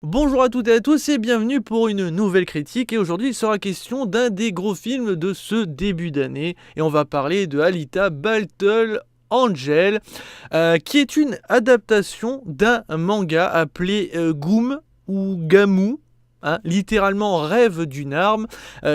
Bonjour à toutes et à tous et bienvenue pour une nouvelle critique et aujourd'hui il sera question d'un des gros films de ce début d'année et on va parler de Alita Battle Angel qui est une adaptation d'un manga appelé Goom ou Gamu, littéralement rêve d'une arme,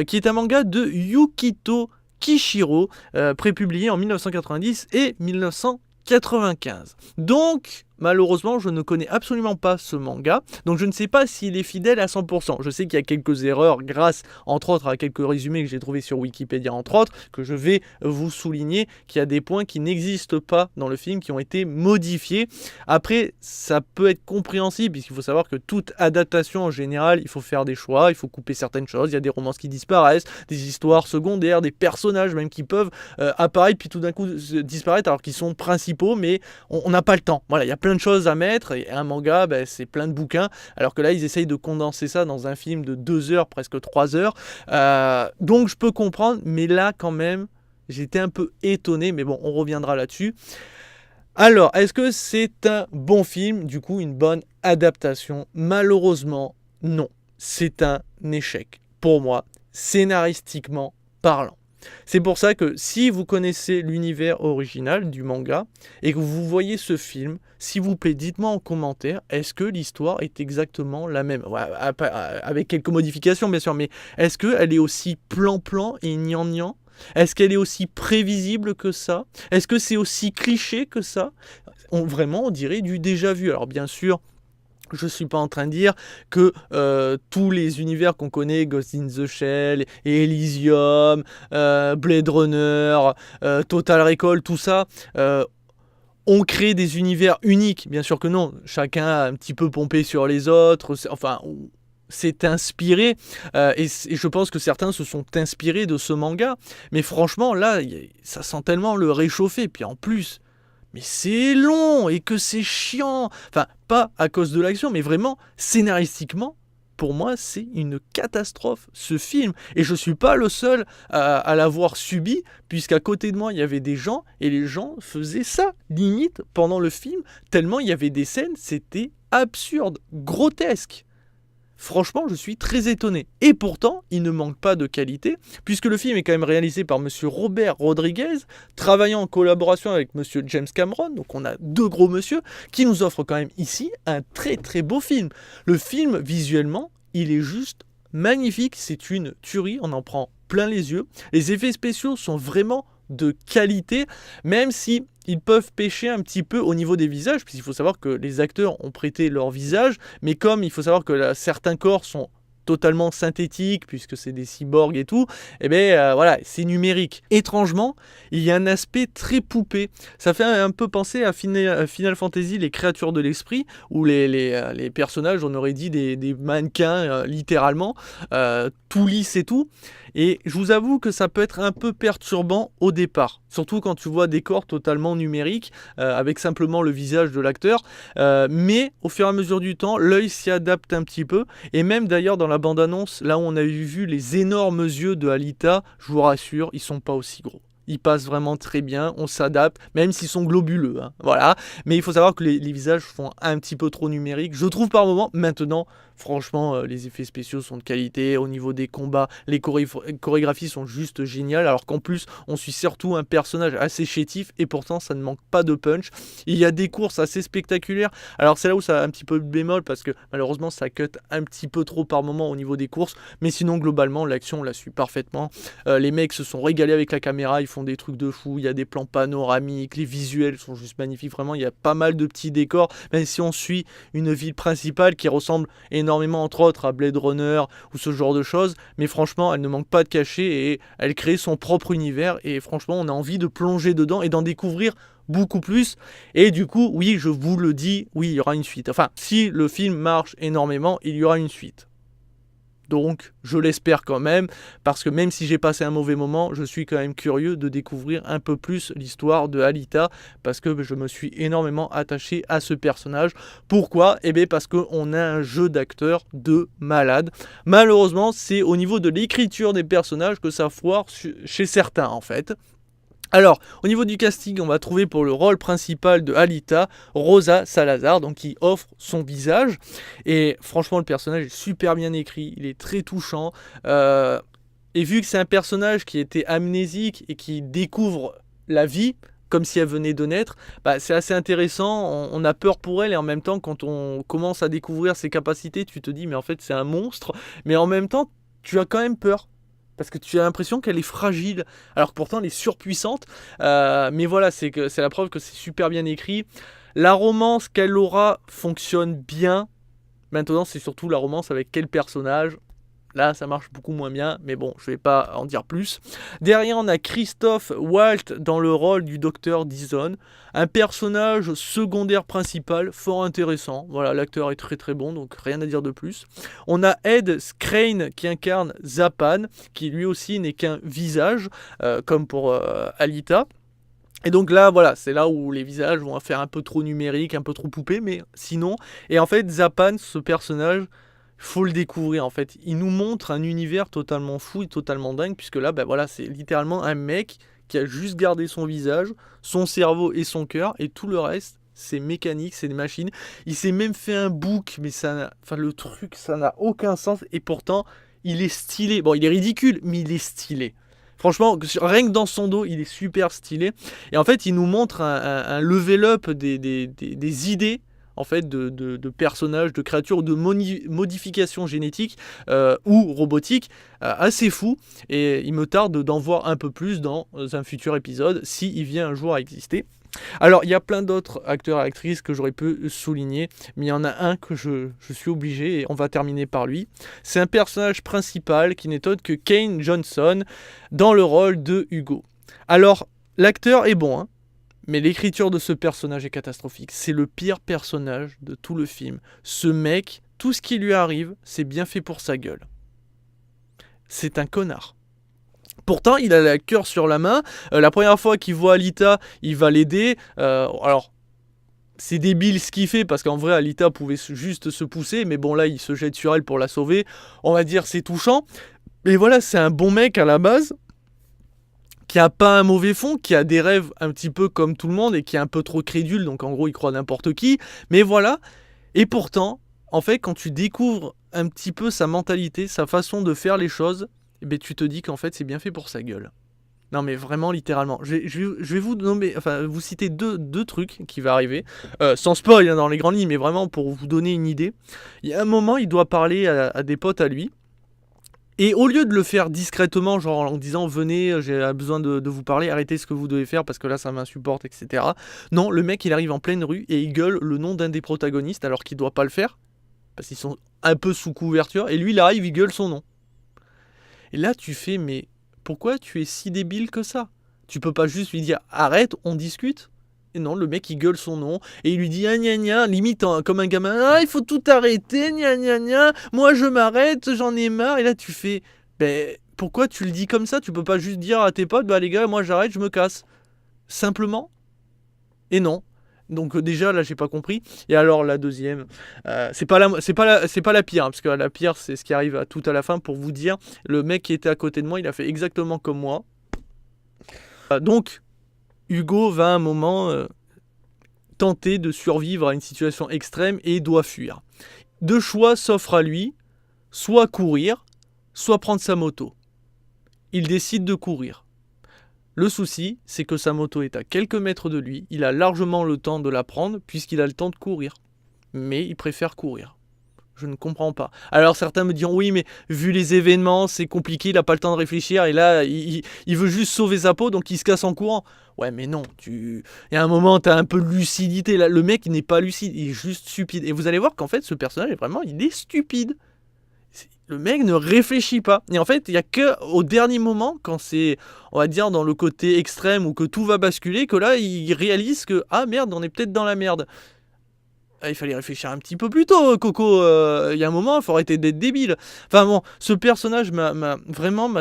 qui est un manga de Yukito Kishiro, prépublié en 1990 et 1995. Donc, malheureusement, je ne connais absolument pas ce manga, donc je ne sais pas s'il est fidèle à 100%. Je sais qu'il y a quelques erreurs grâce, entre autres, à quelques résumés que j'ai trouvés sur Wikipédia, entre autres, que je vais vous souligner qu'il y a des points qui n'existent pas dans le film, qui ont été modifiés. Après, ça peut être compréhensible, puisqu'il faut savoir que toute adaptation, en général, il faut faire des choix, il faut couper certaines choses, il y a des romances qui disparaissent, des histoires secondaires, des personnages même qui peuvent apparaître, puis tout d'un coup disparaître, alors qu'ils sont principaux, mais on n'a pas le temps. Voilà, il y a plein de choses à mettre, et un manga, c'est plein de bouquins, alors que là, ils essayent de condenser ça dans un film de 2 heures, presque 3 heures. Donc, je peux comprendre, mais là, quand même, j'étais un peu étonné, mais bon, on reviendra là-dessus. Alors, est-ce que c'est un bon film, du coup, une bonne adaptation? Malheureusement, non. C'est un échec, pour moi, scénaristiquement parlant. C'est pour ça que si vous connaissez l'univers original du manga et que vous voyez ce film, s'il vous plaît, dites-moi en commentaire, est-ce que l'histoire est exactement la même? Ouais, avec quelques modifications bien sûr, mais est-ce qu'elle est aussi plan-plan et gnangnan? Est-ce qu'elle est aussi prévisible que ça? Est-ce que c'est aussi cliché que ça? Vraiment, on dirait du déjà vu. Alors bien sûr, je ne suis pas en train de dire que tous les univers qu'on connaît, Ghost in the Shell, Elysium, Blade Runner, Total Recall, tout ça, ont créé des univers uniques. Bien sûr que non, chacun a un petit peu pompé sur les autres, enfin, s'est inspiré, et je pense que certains se sont inspirés de ce manga. Mais franchement, là, ça sent tellement le réchauffer, puis en plus... Mais c'est long et que c'est chiant. Enfin, pas à cause de l'action, mais vraiment, scénaristiquement, pour moi, c'est une catastrophe, ce film. Et je ne suis pas le seul à l'avoir subi, puisqu'à côté de moi, il y avait des gens, et les gens faisaient ça, limite, pendant le film, tellement il y avait des scènes, c'était absurde, grotesque. Franchement, je suis très étonné. Et pourtant, il ne manque pas de qualité, puisque le film est quand même réalisé par monsieur Robert Rodriguez, travaillant en collaboration avec monsieur James Cameron, donc on a deux gros monsieur, qui nous offrent quand même ici un très très beau film. Le film, visuellement, il est juste magnifique, c'est une tuerie, on en prend plein les yeux. Les effets spéciaux sont vraiment de qualité, même si ils peuvent pêcher un petit peu au niveau des visages, puisqu'il faut savoir que les acteurs ont prêté leur visage, mais comme il faut savoir que certains corps sont totalement synthétiques, puisque c'est des cyborgs et tout, et voilà, c'est numérique. Étrangement, il y a un aspect très poupée. Ça fait un peu penser à Final Fantasy, les créatures de l'esprit, où les personnages, on aurait dit des mannequins, littéralement, tout lisse et tout. Et je vous avoue que ça peut être un peu perturbant au départ, surtout quand tu vois des corps totalement numériques, avec simplement le visage de l'acteur, mais au fur et à mesure du temps, l'œil s'y adapte un petit peu, et même d'ailleurs dans la bande-annonce, là où on a vu les énormes yeux de Alita, je vous rassure, ils sont pas aussi gros. Ils passent vraiment très bien, on s'adapte, même s'ils sont globuleux, voilà. Mais il faut savoir que les visages font un petit peu trop numériques, je trouve par moment. Maintenant, franchement, les effets spéciaux sont de qualité, au niveau des combats, les chorégraphies sont juste géniales, alors qu'en plus, on suit surtout un personnage assez chétif, et pourtant, ça ne manque pas de punch. Il y a des courses assez spectaculaires, alors c'est là où ça a un petit peu de bémol, parce que malheureusement, ça cut un petit peu trop par moment au niveau des courses, mais sinon, globalement, l'action, on la suit parfaitement. Les mecs se sont régalés avec la caméra, ils font des trucs de fou, il y a des plans panoramiques, les visuels sont juste magnifiques, vraiment, il y a pas mal de petits décors, même si on suit une ville principale qui ressemble énormément entre autres à Blade Runner ou ce genre de choses, mais franchement elle ne manque pas de cachet et elle crée son propre univers, et franchement on a envie de plonger dedans et d'en découvrir beaucoup plus. Et du coup, oui, je vous le dis, oui, il y aura une suite. Enfin, si le film marche énormément, il y aura une suite. Donc, je l'espère quand même, parce que même si j'ai passé un mauvais moment, je suis quand même curieux de découvrir un peu plus l'histoire de Alita, parce que je me suis énormément attaché à ce personnage. Pourquoi? Parce qu'on a un jeu d'acteur de malade. Malheureusement, c'est au niveau de l'écriture des personnages que ça foire chez certains, en fait. Alors, au niveau du casting, on va trouver pour le rôle principal de Alita, Rosa Salazar, donc qui offre son visage. Et franchement, le personnage est super bien écrit, il est très touchant. Et vu que c'est un personnage qui était amnésique et qui découvre la vie, comme si elle venait de naître, bah, c'est assez intéressant, on a peur pour elle, et en même temps, quand on commence à découvrir ses capacités, tu te dis, mais en fait, c'est un monstre, mais en même temps, tu as quand même peur. Parce que tu as l'impression qu'elle est fragile, alors que pourtant elle est surpuissante. Mais voilà, c'est la preuve que c'est super bien écrit. La romance qu'elle aura fonctionne bien. Maintenant, c'est surtout la romance avec quel personnage. Là, ça marche beaucoup moins bien, mais bon, je vais pas en dire plus. Derrière, on a Christophe Waltz dans le rôle du docteur Dizon, un personnage secondaire principal, fort intéressant. Voilà, l'acteur est très très bon, donc rien à dire de plus. On a Ed Skrein qui incarne Zapan, qui lui aussi n'est qu'un visage, comme pour Alita. Et donc là, voilà, c'est là où les visages vont faire un peu trop numérique, un peu trop poupée, mais sinon... Et en fait, Zapan, ce personnage... Faut le découvrir en fait. Il nous montre un univers totalement fou et totalement dingue, puisque là, ben voilà, c'est littéralement un mec qui a juste gardé son visage, son cerveau et son cœur, et tout le reste, c'est mécanique, c'est des machines. Il s'est même fait un bouc, mais enfin le truc, ça n'a aucun sens, et pourtant, il est stylé. Bon, il est ridicule, mais il est stylé. Franchement, rien que dans son dos, il est super stylé. Et en fait, il nous montre un level up des idées en fait, de personnages, de créatures, ou de modifications génétiques ou robotiques assez fou. Et il me tarde d'en voir un peu plus dans un futur épisode, s'il vient un jour à exister. Alors, il y a plein d'autres acteurs et actrices que j'aurais pu souligner, mais il y en a un que je suis obligé, et on va terminer par lui. C'est un personnage principal qui n'est autre que Kane Johnson, dans le rôle de Hugo. Alors, l'acteur est bon, hein, mais l'écriture de ce personnage est catastrophique. C'est le pire personnage de tout le film. Ce mec, tout ce qui lui arrive, c'est bien fait pour sa gueule. C'est un connard. Pourtant, il a le cœur sur la main. La première fois qu'il voit Alita, il va l'aider. Alors, c'est débile ce qu'il fait, parce qu'en vrai, Alita pouvait juste se pousser. Mais bon, là, il se jette sur elle pour la sauver. On va dire c'est touchant. Mais voilà, c'est un bon mec à la base, qui a pas un mauvais fond, qui a des rêves un petit peu comme tout le monde, et qui est un peu trop crédule. Donc, en gros, il croit n'importe qui. Mais voilà. Et pourtant, en fait, quand tu découvres un petit peu sa mentalité, sa façon de faire les choses, eh bien, tu te dis qu'en fait c'est bien fait pour sa gueule. Non mais vraiment littéralement. Je vais vous nommer, enfin vous citer deux trucs qui vont arriver. Sans spoil hein, dans les grandes lignes, mais vraiment pour vous donner une idée. Il y a un moment, il doit parler à des potes à lui. Et au lieu de le faire discrètement, genre en disant venez, j'ai besoin de vous parler, arrêtez ce que vous devez faire parce que là ça m'insupporte, etc. Non, le mec il arrive en pleine rue et il gueule le nom d'un des protagonistes alors qu'il doit pas le faire. Parce qu'ils sont un peu sous couverture. Et lui il arrive, il gueule son nom. Et là, tu fais, mais pourquoi tu es si débile que ça? Tu peux pas juste lui dire, arrête, on discute? Et non, le mec, il gueule son nom, et il lui dit, ah gna gna, limite comme un gamin, ah, il faut tout arrêter, gna gna gna, moi je m'arrête, j'en ai marre. Et là, tu fais, ben, pourquoi tu le dis comme ça? Tu peux pas juste dire à tes potes, bah les gars, moi j'arrête, je me casse. Simplement. Et non. Donc déjà là j'ai pas compris. Et alors la deuxième, c'est pas la pire hein, parce que la pire c'est ce qui arrive tout à la fin pour vous dire. Le mec qui était à côté de moi, il a fait exactement comme moi. Donc Hugo va à un moment tenter de survivre à une situation extrême et doit fuir. Deux choix s'offrent à lui, soit courir, soit prendre sa moto. Il décide de courir. Le souci, c'est que sa moto est à quelques mètres de lui, il a largement le temps de la prendre puisqu'il a le temps de courir. Mais il préfère courir. Je ne comprends pas. Alors certains me diront oui mais vu les événements c'est compliqué, il n'a pas le temps de réfléchir et là il veut juste sauver sa peau donc il se casse en courant. Ouais mais non, il y a un moment tu as un peu de lucidité là. Le mec il n'est pas lucide, il est juste stupide. Et vous allez voir qu'en fait ce personnage est vraiment, il est stupide. Le mec ne réfléchit pas. Et en fait, il n'y a qu'au dernier moment, quand c'est, on va dire, dans le côté extrême où que tout va basculer, que là, il réalise que, ah merde, on est peut-être dans la merde. Ah, il fallait réfléchir un petit peu plus tôt, Coco. Il y a un moment, il faut arrêter d'être débile. Enfin bon, ce personnage m'a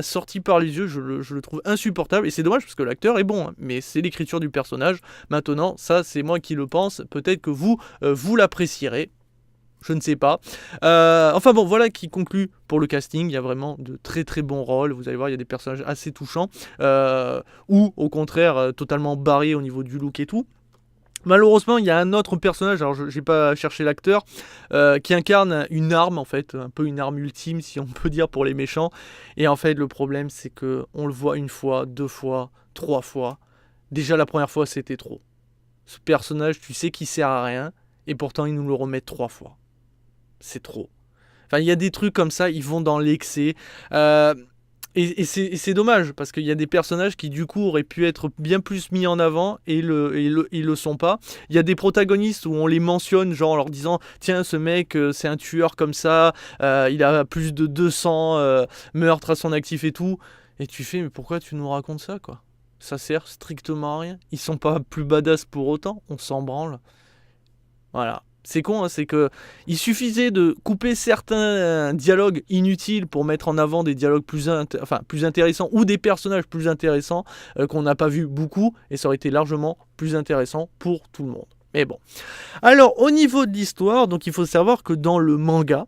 sorti par les yeux, je le trouve insupportable. Et c'est dommage parce que l'acteur est bon, hein, mais c'est l'écriture du personnage. Maintenant, ça, c'est moi qui le pense. Peut-être que vous l'apprécierez. je ne sais pas. Enfin bon, voilà qui conclut pour le casting. Il y a vraiment de très très bons rôles. Vous allez voir, il y a des personnages assez touchants. Ou au contraire, totalement barrés au niveau du look et tout. Malheureusement, il y a un autre personnage, alors je n'ai pas cherché l'acteur, qui incarne une arme en fait, un peu une arme ultime si on peut dire pour les méchants. Et en fait, le problème c'est que on le voit une fois, deux fois, trois fois. Déjà la première fois c'était trop. Ce personnage, tu sais qu'il sert à rien, et pourtant ils nous le remettent trois fois. C'est trop. Enfin, il y a des trucs comme ça, ils vont dans l'excès. Et c'est dommage, parce qu'il y a des personnages qui du coup auraient pu être bien plus mis en avant et ils le sont pas. Il y a des protagonistes où on les mentionne, genre en leur disant tiens, ce mec c'est un tueur comme ça, il a plus de 200 meurtres à son actif et tout. Et tu fais mais pourquoi tu nous racontes ça quoi? Ça sert strictement à rien. Ils sont pas plus badass pour autant, on s'en branle. Voilà. C'est con, hein, c'est que il suffisait de couper certains dialogues inutiles pour mettre en avant des dialogues plus intéressants ou des personnages plus intéressants qu'on n'a pas vu beaucoup et ça aurait été largement plus intéressant pour tout le monde. Mais bon. Alors au niveau de l'histoire, donc il faut savoir que dans le manga,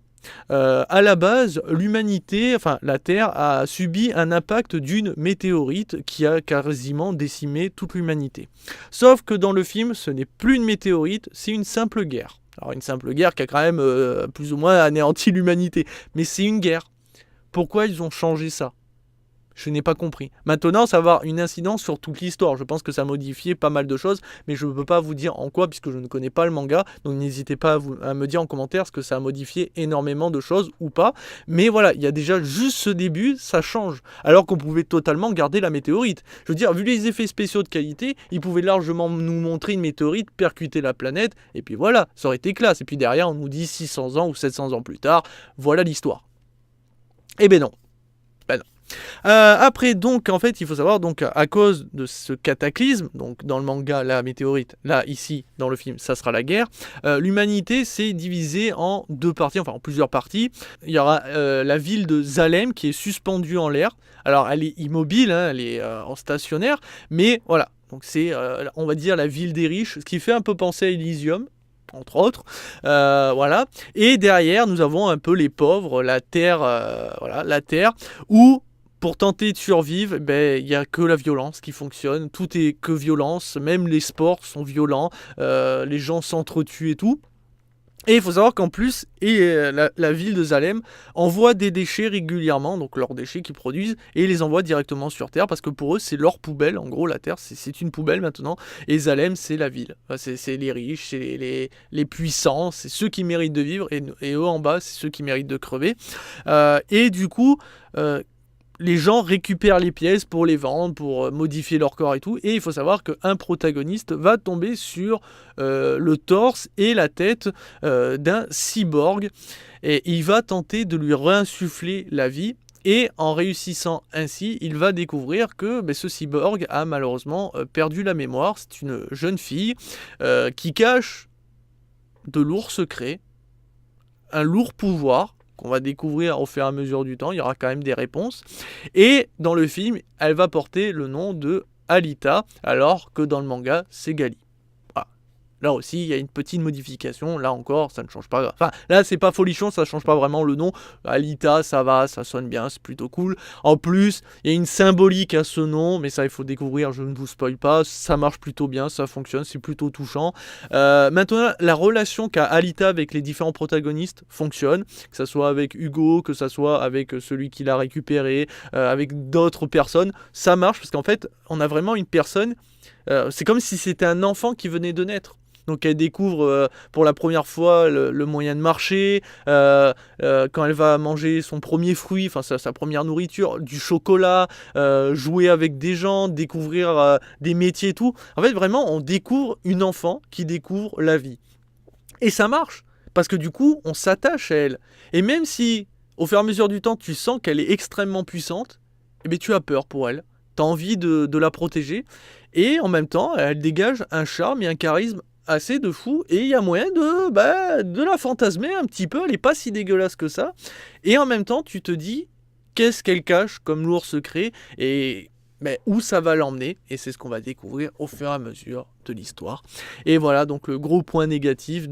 à la base, l'humanité, enfin la Terre, a subi un impact d'une météorite qui a quasiment décimé toute l'humanité. Sauf que dans le film, ce n'est plus une météorite, c'est une simple guerre. Alors une simple guerre qui a quand même plus ou moins anéanti l'humanité. Mais c'est une guerre. Pourquoi ils ont changé ça ? Je n'ai pas compris. Maintenant, ça va avoir une incidence sur toute l'histoire. Je pense que ça a modifié pas mal de choses, mais je ne peux pas vous dire en quoi, puisque je ne connais pas le manga. Donc n'hésitez pas à me dire en commentaire ce que ça a modifié énormément de choses ou pas. Mais voilà, il y a déjà juste ce début, ça change. Alors qu'on pouvait totalement garder la météorite. Je veux dire, vu les effets spéciaux de qualité, ils pouvaient largement nous montrer une météorite percuter la planète, et puis voilà, ça aurait été classe. Et puis derrière, on nous dit 600 ans ou 700 ans plus tard, voilà l'histoire. Eh ben non. Ben non. Après donc en fait il faut savoir donc à cause de ce cataclysme, donc dans le manga la météorite, là ici dans le film ça sera la guerre, l'humanité s'est divisée en deux parties, enfin en plusieurs parties. Il y aura la ville de Zalem qui est suspendue en l'air, alors elle est immobile, hein, elle est en stationnaire, mais voilà, donc c'est on va dire la ville des riches, ce qui fait un peu penser à Elysium entre autres, voilà. Et derrière, nous avons un peu les pauvres, la terre, voilà, la terre, où pour tenter de survivre, il n'y a que la violence qui fonctionne. Tout est que violence, même les sports sont violents, les gens s'entretuent et tout. Et il faut savoir qu'en plus, la ville de Zalem envoie des déchets régulièrement, donc leurs déchets qu'ils produisent, et les envoie directement sur Terre, parce que pour eux, c'est leur poubelle. En gros, la Terre, c'est une poubelle maintenant, et Zalem, c'est la ville. Enfin, c'est les riches, c'est les puissants, c'est ceux qui méritent de vivre, et eux en bas, c'est ceux qui méritent de crever. Et du coup... les gens récupèrent les pièces pour les vendre, pour modifier leur corps et tout. Et il faut savoir qu'un protagoniste va tomber sur le torse et la tête d'un cyborg. Et il va tenter de lui réinsuffler la vie. Et en réussissant ainsi, il va découvrir que ce cyborg a malheureusement perdu la mémoire. C'est une jeune fille qui cache de lourds secrets, un lourd pouvoir, qu'on va découvrir au fur et à mesure du temps, il y aura quand même des réponses. Et dans le film, elle va porter le nom de Alita, alors que dans le manga, c'est Gali. Voilà. Là aussi, il y a une petite modification. Là encore, ça ne change pas. Enfin, là, c'est pas folichon, ça ne change pas vraiment le nom. Alita, ça va, ça sonne bien, c'est plutôt cool. En plus, il y a une symbolique à ce nom, mais ça, il faut découvrir, je ne vous spoil pas. Ça marche plutôt bien, ça fonctionne, c'est plutôt touchant. Maintenant, la relation qu'a Alita avec les différents protagonistes fonctionne, que ce soit avec Hugo, que ce soit avec celui qui l'a récupéré, avec d'autres personnes. Ça marche, parce qu'en fait, on a vraiment une personne... c'est comme si c'était un enfant qui venait de naître. Donc elle découvre pour la première fois le moyen de marcher, quand elle va manger son premier fruit, enfin sa première nourriture, du chocolat, jouer avec des gens, découvrir des métiers et tout. En fait vraiment on découvre une enfant qui découvre la vie. Et ça marche, parce que du coup on s'attache à elle. Et même si au fur et à mesure du temps tu sens qu'elle est extrêmement puissante, eh bien, tu as peur pour elle, tu as envie de la protéger. Et en même temps elle dégage un charme et un charisme assez de fou, et il y a moyen de la fantasmer un petit peu, elle est pas si dégueulasse que ça, et en même temps tu te dis qu'est-ce qu'elle cache comme lourd secret, et où ça va l'emmener, et c'est ce qu'on va découvrir au fur et à mesure de l'histoire. Et voilà donc le gros point négatif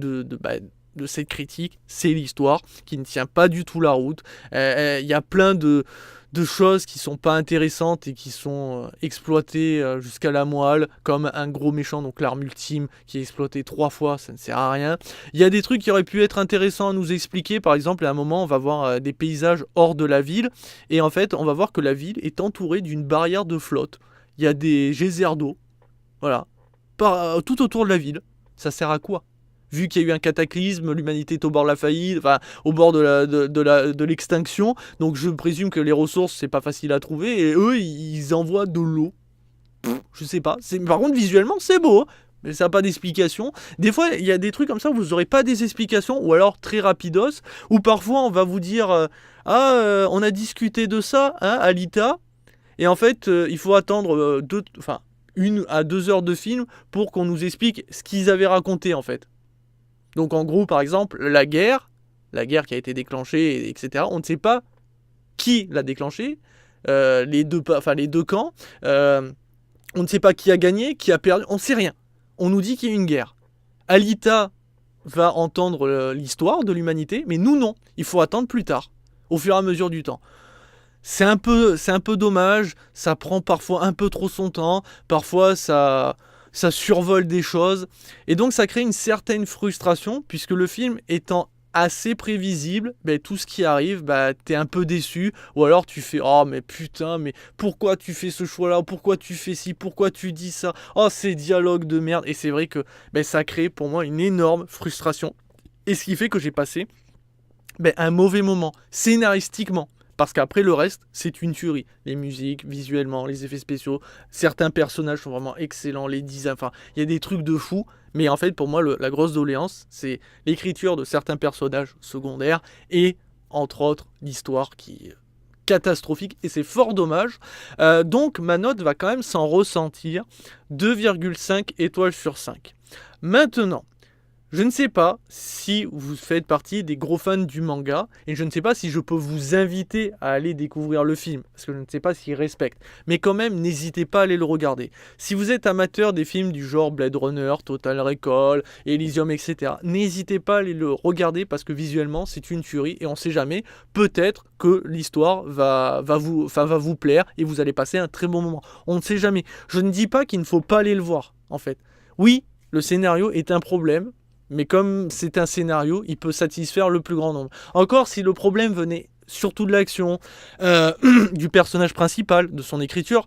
de cette critique, c'est l'histoire qui ne tient pas du tout la route. Il y a plein de choses qui sont pas intéressantes et qui sont exploitées jusqu'à la moelle, comme un gros méchant, donc l'arme ultime, qui est exploité 3 fois, ça ne sert à rien. Il y a des trucs qui auraient pu être intéressants à nous expliquer, par exemple, à un moment, on va voir des paysages hors de la ville, et en fait, on va voir que la ville est entourée d'une barrière de flotte. Il y a des geysers d'eau, voilà, tout autour de la ville. Ça sert à quoi ? Vu qu'il y a eu un cataclysme, l'humanité est au bord de la faillite, enfin au bord de l'extinction, donc je présume que les ressources c'est pas facile à trouver, et eux ils envoient de l'eau. Je sais pas. Par contre visuellement c'est beau, hein, mais ça n'a pas d'explication. Des fois il y a des trucs comme ça où vous n'aurez pas des explications, ou alors très rapidos, ou parfois on va vous dire on a discuté de ça, hein, Alita, et en fait il faut attendre 1 à 2 heures de film pour qu'on nous explique ce qu'ils avaient raconté en fait. Donc en gros, par exemple, la guerre qui a été déclenchée, etc., on ne sait pas qui l'a déclenchée, les deux camps, on ne sait pas qui a gagné, qui a perdu, on ne sait rien. On nous dit qu'il y a eu une guerre. Alita va entendre l'histoire de l'humanité, mais nous non, il faut attendre plus tard, au fur et à mesure du temps. C'est un peu dommage, ça prend parfois un peu trop son temps, parfois ça survole des choses, et donc ça crée une certaine frustration, puisque le film étant assez prévisible, tout ce qui arrive, t'es un peu déçu, ou alors tu fais « Oh mais putain, mais pourquoi tu fais ce choix-là, pourquoi tu fais ci, pourquoi tu dis ça, oh ces dialogues de merde », et c'est vrai que ça crée pour moi une énorme frustration, et ce qui fait que j'ai passé un mauvais moment, scénaristiquement. Parce qu'après le reste, c'est une tuerie. Les musiques, visuellement, les effets spéciaux, certains personnages sont vraiment excellents, les designs, enfin, il y a des trucs de fou. Mais en fait, pour moi, la grosse doléance, c'est l'écriture de certains personnages secondaires et, entre autres, l'histoire qui est catastrophique. Et c'est fort dommage. Donc, ma note va quand même s'en ressentir. 2,5 étoiles sur 5. Maintenant, je ne sais pas si vous faites partie des gros fans du manga, et je ne sais pas si je peux vous inviter à aller découvrir le film, parce que je ne sais pas s'il respecte. Mais quand même, n'hésitez pas à aller le regarder. Si vous êtes amateur des films du genre Blade Runner, Total Recall, Elysium, etc., n'hésitez pas à aller le regarder, parce que visuellement, c'est une tuerie, et on ne sait jamais, peut-être que l'histoire va vous plaire, et vous allez passer un très bon moment. On ne sait jamais. Je ne dis pas qu'il ne faut pas aller le voir, en fait. Oui, le scénario est un problème, mais comme c'est un scénario, il peut satisfaire le plus grand nombre. Encore si le problème venait surtout de l'action, du personnage principal, de son écriture,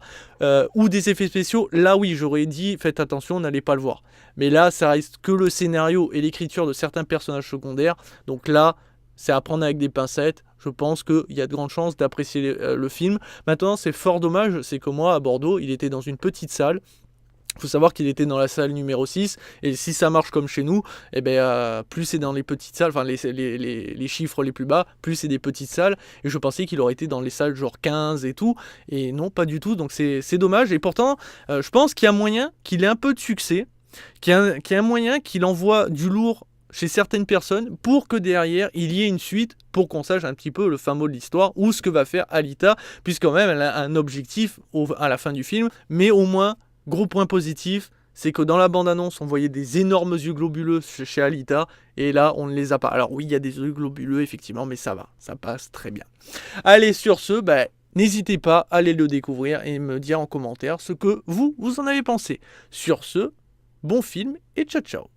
ou des effets spéciaux, là oui, j'aurais dit, faites attention, n'allez pas le voir. Mais là, ça reste que le scénario et l'écriture de certains personnages secondaires, donc là, c'est à prendre avec des pincettes. Je pense qu'il y a de grandes chances d'apprécier le film. Maintenant, c'est fort dommage, c'est que moi, à Bordeaux, il était dans une petite salle. Il faut savoir qu'il était dans la salle numéro 6, et si ça marche comme chez nous, plus c'est dans les petites salles, enfin les chiffres les plus bas, plus c'est des petites salles, et je pensais qu'il aurait été dans les salles genre 15 et tout, et non, pas du tout, donc c'est dommage, et pourtant, je pense qu'il y a moyen qu'il ait un peu de succès, qu'il y a un moyen qu'il envoie du lourd chez certaines personnes, pour que derrière, il y ait une suite, pour qu'on sache un petit peu le fin mot de l'histoire, ou ce que va faire Alita, puisqu'en même elle a un objectif à la fin du film, mais au moins, gros point positif, c'est que dans la bande-annonce, on voyait des énormes yeux globuleux chez Alita, et là, on ne les a pas. Alors oui, il y a des yeux globuleux, effectivement, mais ça va, ça passe très bien. Allez, sur ce, n'hésitez pas à aller le découvrir et me dire en commentaire ce que vous en avez pensé. Sur ce, bon film et ciao ciao.